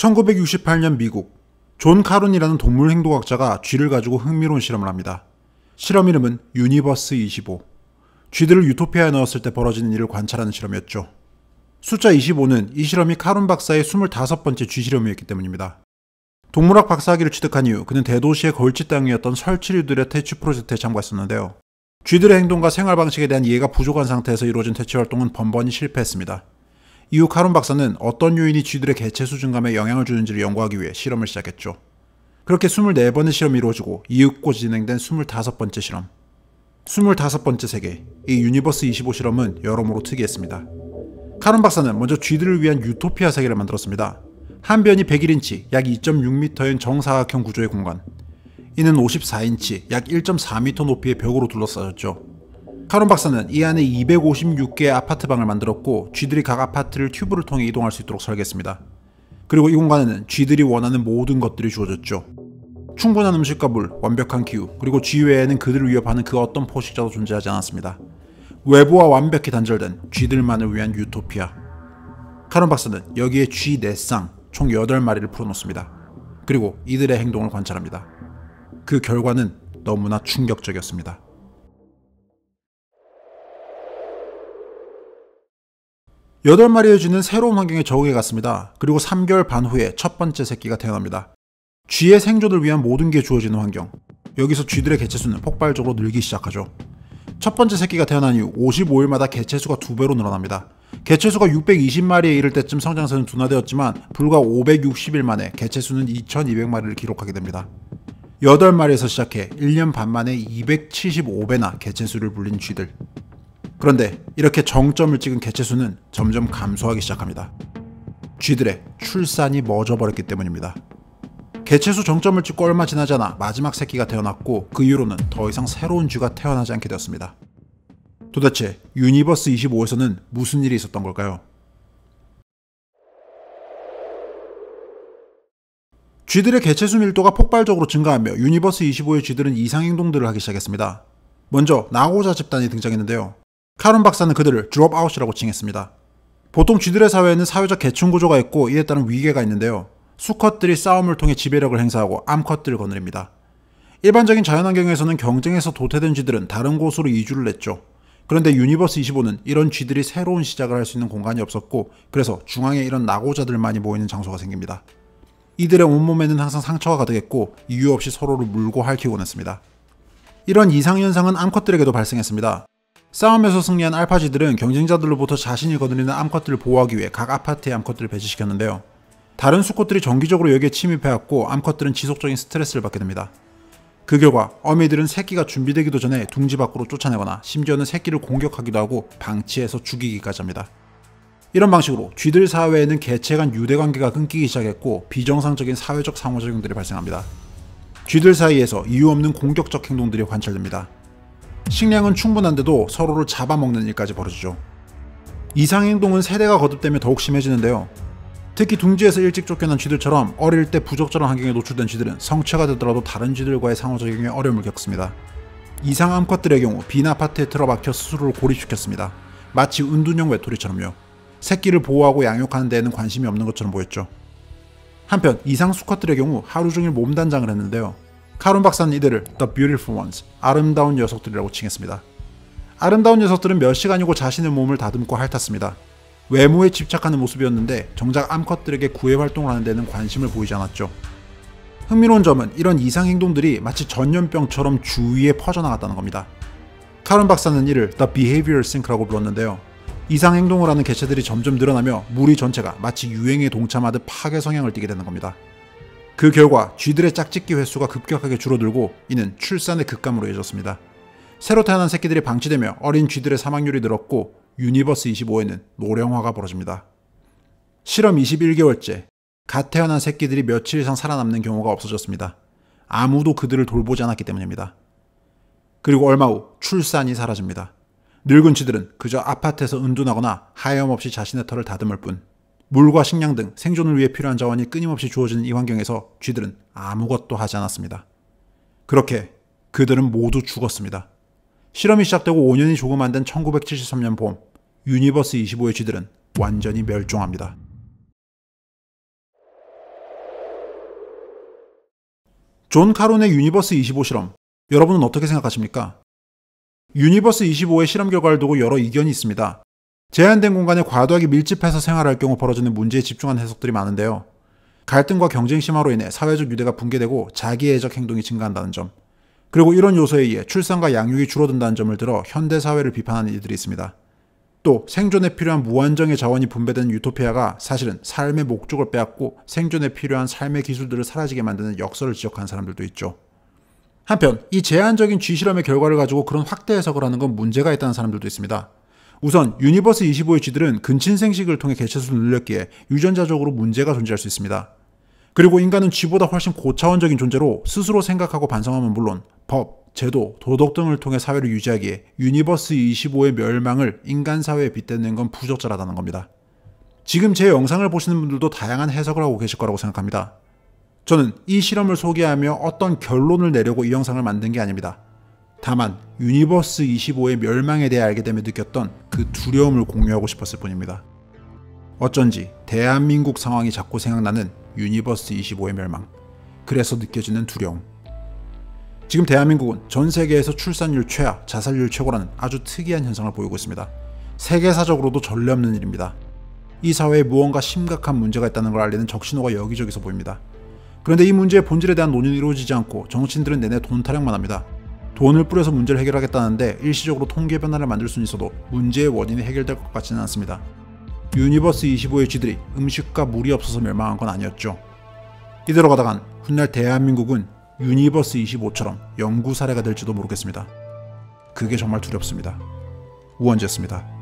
1968년 미국, 존 카룬이라는 동물 행동학자가 쥐를 가지고 흥미로운 실험을 합니다. 실험 이름은 유니버스 25. 쥐들을 유토피아에 넣었을 때 벌어지는 일을 관찰하는 실험이었죠. 숫자 25는 이 실험이 카룬 박사의 25번째 쥐 실험이었기 때문입니다. 동물학 박사학위를 취득한 이후 그는 대도시의 걸칫 땅이었던 설치류들의 퇴치 프로젝트에 참가했었는데요. 쥐들의 행동과 생활 방식에 대한 이해가 부족한 상태에서 이루어진 퇴치 활동은 번번이 실패했습니다. 이후 카룬 박사는 어떤 요인이 쥐들의 개체수 증감에 영향을 주는지를 연구하기 위해 실험을 시작했죠. 그렇게 24번의 실험이 이루어지고 이윽고 진행된 25번째 실험. 25번째 세계, 이 유니버스 25 실험은 여러모로 특이했습니다. 카룬 박사는 먼저 쥐들을 위한 유토피아 세계를 만들었습니다. 한 변이 101인치, 약 2.6m인 정사각형 구조의 공간. 이는 54인치, 약 1.4m 높이의 벽으로 둘러싸였죠. 카룬 박사는 이 안에 256개의 아파트방을 만들었고 쥐들이 각 아파트를 튜브를 통해 이동할 수 있도록 설계했습니다. 그리고 이 공간에는 쥐들이 원하는 모든 것들이 주어졌죠. 충분한 음식과 물, 완벽한 기후, 그리고 쥐 외에는 그들을 위협하는 그 어떤 포식자도 존재하지 않았습니다. 외부와 완벽히 단절된 쥐들만을 위한 유토피아. 카룬 박사는 여기에 쥐 4쌍, 총 8마리를 풀어놓습니다. 그리고 이들의 행동을 관찰합니다. 그 결과는 너무나 충격적이었습니다. 8마리의 쥐는 새로운 환경에 적응해 갔습니다. 그리고 3개월 반 후에 첫 번째 새끼가 태어납니다. 쥐의 생존을 위한 모든 게 주어지는 환경. 여기서 쥐들의 개체수는 폭발적으로 늘기 시작하죠. 첫 번째 새끼가 태어난 이후 55일마다 개체수가 2배로 늘어납니다. 개체수가 620마리에 이를 때쯤 성장세는 둔화되었지만 불과 560일 만에 개체수는 2200마리를 기록하게 됩니다. 8마리에서 시작해 1년 반 만에 275배나 개체수를 불린 쥐들. 그런데 이렇게 정점을 찍은 개체수는 점점 감소하기 시작합니다. 쥐들의 출산이 멎어버렸기 때문입니다. 개체수 정점을 찍고 얼마 지나지 않아 마지막 새끼가 태어났고 그 이후로는 더 이상 새로운 쥐가 태어나지 않게 되었습니다. 도대체 유니버스 25에서는 무슨 일이 있었던 걸까요? 쥐들의 개체수 밀도가 폭발적으로 증가하며 유니버스 25의 쥐들은 이상행동들을 하기 시작했습니다. 먼저 나고자 집단이 등장했는데요. 카룬 박사는 그들을 드롭아웃이라고 칭했습니다. 보통 쥐들의 사회에는 사회적 계층 구조가 있고 이에 따른 위계가 있는데요. 수컷들이 싸움을 통해 지배력을 행사하고 암컷들을 거느립니다. 일반적인 자연환경에서는 경쟁에서 도태된 쥐들은 다른 곳으로 이주를 했죠. 그런데 유니버스 25는 이런 쥐들이 새로운 시작을 할 수 있는 공간이 없었고 그래서 중앙에 이런 낙오자들만이 모이는 장소가 생깁니다. 이들의 온몸에는 항상 상처가 가득했고 이유 없이 서로를 물고 핥히곤 했습니다. 이런 이상현상은 암컷들에게도 발생했습니다. 싸움에서 승리한 알파쥐들은 경쟁자들로부터 자신이 거느리는 암컷들을 보호하기 위해 각 아파트의 암컷들을 배치시켰는데요. 다른 수컷들이 정기적으로 여기에 침입해왔고 암컷들은 지속적인 스트레스를 받게 됩니다. 그 결과 어미들은 새끼가 준비되기도 전에 둥지 밖으로 쫓아내거나 심지어는 새끼를 공격하기도 하고 방치해서 죽이기까지 합니다. 이런 방식으로 쥐들 사회에는 개체 간 유대관계가 끊기기 시작했고 비정상적인 사회적 상호작용들이 발생합니다. 쥐들 사이에서 이유 없는 공격적 행동들이 관찰됩니다. 식량은 충분한데도 서로를 잡아먹는 일까지 벌어지죠. 이상행동은 세대가 거듭되며 더욱 심해지는데요. 특히 둥지에서 일찍 쫓겨난 쥐들처럼 어릴 때 부적절한 환경에 노출된 쥐들은 성체가 되더라도 다른 쥐들과의 상호작용에 어려움을 겪습니다. 이상 암컷들의 경우 빈 아파트에 틀어박혀 스스로를 고립시켰습니다. 마치 은둔형 외톨이처럼요. 새끼를 보호하고 양육하는 데에는 관심이 없는 것처럼 보였죠. 한편 이상 수컷들의 경우 하루 종일 몸단장을 했는데요. 카룬 박사는 이들을 The Beautiful Ones, 아름다운 녀석들이라고 칭했습니다. 아름다운 녀석들은 몇 시간이고 자신의 몸을 다듬고 핥았습니다. 외모에 집착하는 모습이었는데 정작 암컷들에게 구애 활동을 하는 데는 관심을 보이지 않았죠. 흥미로운 점은 이런 이상 행동들이 마치 전염병처럼 주위에 퍼져나갔다는 겁니다. 카룬 박사는 이를 The Behavioral Sync라고 불렀는데요. 이상 행동을 하는 개체들이 점점 늘어나며 무리 전체가 마치 유행에 동참하듯 파괴 성향을 띠게 되는 겁니다. 그 결과 쥐들의 짝짓기 횟수가 급격하게 줄어들고 이는 출산의 급감으로 이어졌습니다. 새로 태어난 새끼들이 방치되며 어린 쥐들의 사망률이 늘었고 유니버스 25에는 노령화가 벌어집니다. 실험 21개월째, 갓 태어난 새끼들이 며칠 이상 살아남는 경우가 없어졌습니다. 아무도 그들을 돌보지 않았기 때문입니다. 그리고 얼마 후 출산이 사라집니다. 늙은 쥐들은 그저 아파트에서 은둔하거나 하염없이 자신의 털을 다듬을 뿐. 물과 식량 등 생존을 위해 필요한 자원이 끊임없이 주어지는 이 환경에서 쥐들은 아무것도 하지 않았습니다. 그렇게 그들은 모두 죽었습니다. 실험이 시작되고 5년이 조금 안 된 1973년 봄, 유니버스 25의 쥐들은 완전히 멸종합니다. 존 카론의 유니버스 25 실험, 여러분은 어떻게 생각하십니까? 유니버스 25의 실험 결과를 두고 여러 이견이 있습니다. 제한된 공간에 과도하게 밀집해서 생활할 경우 벌어지는 문제에 집중한 해석들이 많은데요. 갈등과 경쟁 심화로 인해 사회적 유대가 붕괴되고 자기애적 행동이 증가한다는 점, 그리고 이런 요소에 의해 출산과 양육이 줄어든다는 점을 들어 현대 사회를 비판하는 이들이 있습니다. 또 생존에 필요한 무한정의 자원이 분배되는 유토피아가 사실은 삶의 목적을 빼앗고 생존에 필요한 삶의 기술들을 사라지게 만드는 역설을 지적하는 사람들도 있죠. 한편 이 제한적인 쥐실험의 결과를 가지고 그런 확대 해석을 하는 건 문제가 있다는 사람들도 있습니다. 우선 유니버스 25의 쥐들은 근친생식을 통해 개체수를 늘렸기에 유전자적으로 문제가 존재할 수 있습니다. 그리고 인간은 쥐보다 훨씬 고차원적인 존재로 스스로 생각하고 반성하면 물론 법, 제도, 도덕 등을 통해 사회를 유지하기에 유니버스 25의 멸망을 인간 사회에 빗대는 건 부적절하다는 겁니다. 지금 제 영상을 보시는 분들도 다양한 해석을 하고 계실 거라고 생각합니다. 저는 이 실험을 소개하며 어떤 결론을 내려고 이 영상을 만든 게 아닙니다. 다만 유니버스 25의 멸망에 대해 알게 되며 느꼈던 그 두려움을 공유하고 싶었을 뿐입니다. 어쩐지 대한민국 상황이 자꾸 생각나는 유니버스 25의 멸망, 그래서 느껴지는 두려움. 지금 대한민국은 전 세계에서 출산율 최하, 자살률 최고라는 아주 특이한 현상을 보이고 있습니다. 세계사적으로도 전례 없는 일입니다. 이 사회에 무언가 심각한 문제가 있다는 걸 알리는 적신호가 여기저기서 보입니다. 그런데 이 문제의 본질에 대한 논의는 이루어지지 않고 정치인들은 내내 돈 타령만 합니다. 돈을 뿌려서 문제를 해결하겠다는데 일시적으로 통계 변화를 만들 수는 있어도 문제의 원인이 해결될 것 같지는 않습니다. 유니버스 25의 쥐들이 음식과 물이 없어서 멸망한 건 아니었죠. 이대로 가다간 훗날 대한민국은 유니버스 25처럼 연구 사례가 될지도 모르겠습니다. 그게 정말 두렵습니다. 우원재였습니다.